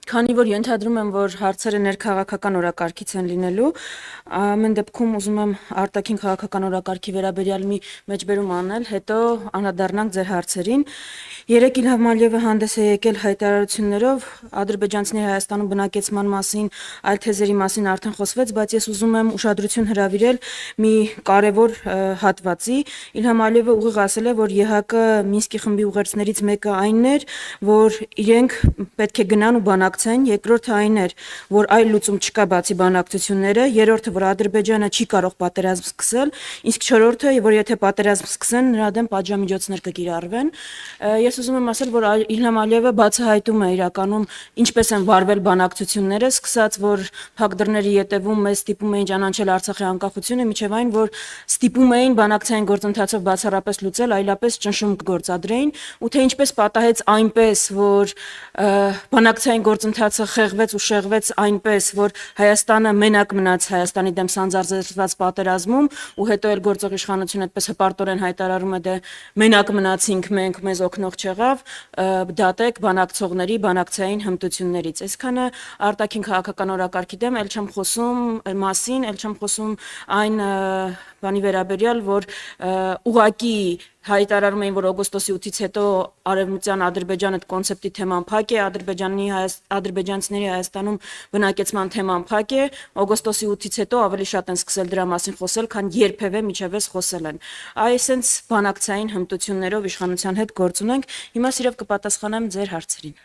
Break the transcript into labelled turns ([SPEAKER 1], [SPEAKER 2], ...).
[SPEAKER 1] Քանի որ ենթադրում եմ, որ հարցերը ներքաղաքական օրակարգից են լինելու, ամեն դեպքում ուզում եմ արտաքին քաղաքական օրակարգի վերաբերյալ մի մեջբերում անել, հետո անդրադառնանք ձեր հարցերին։ Երեկ Իլհամ Ալիևը հանդես է եկել հայտարարություններով ադրբեջանցիների Հայաստանում բնակեցման մասին, այլ թեզերի մասին արդեն խոսվեց, բայց ես ուզում եմ ուշադրություն հրավիրել մի կարևոր հատվածի։ Իլհամ Ալիևը ուղիղ ասել է, որ ԵՀԿ Մինսկի խմբի ուղերձներից մեկը այն էր, որ իրենք պետք է գնան ու բանակցեն, երկրորդը այն էր, որ այլ լուծում չկա բացի բանակցությունները, երրորդը, որ Ադրբեջանը չի կարող պատերազմ սկսել, իսկ չորրորդը, որ եթե պատերազմ սկսեն, նրա դեմ պատժամիջոցներ կկիրառվեն։ Ես ուզում եմ ասել, որ Իլհամ Ալիևը բացահայտում է իրականում ինչպես են վարվել բանակցությունները, սկսած որ փակ դռների ետևում մեզ ստիպում էին ճանաչել Արցախի անկախությունը, մինչև այն, որ ստիպում էին բանակցային գործընթացով բացառապես լուծել, այլապես ճնշում կգործադրեին, ու թե ինչպես պատահեց այնպես, որ բանակցային գործընթացը խեղվեց ու շեղվեց այնպես, որ Հայաստանը մենակ մնաց Հայաստանի դեմ սանձազերծված պատերազմում, ու հետո էլ գործող իշխանությունը այդպես հպարտորեն հայտարարում է, դե մենակ մնացինք մենք, մեզ օգնող չեղավ, դատեք բանակցողների բանակցային հմտություններից։ Այսքանը արտաքին քաղաքական օրակարգի դեմ, ել չեմ խոսում մասին, ել չեմ խոսում այն բանի վերաբերյալ, որ ուղակի հայտարարում էին, որ օգոստոսի 8-ից հետո արևմտյան Ադրբեջանը կոնցեպտի թեման փակ է, ադրբեջանցիների Հայաստանում բնակեցման թեման փակ է, օգոստոսի 8-ից հետո ավելի շատ են սկսել դրա մասին խոսել, քան երբևէ միջևես խոսել են։ Այսենց բանակցային հմտություններով իշխանության հետ գործ ունենք։ Հիմա սիրով կպատասխանեմ ձեր հարցերին։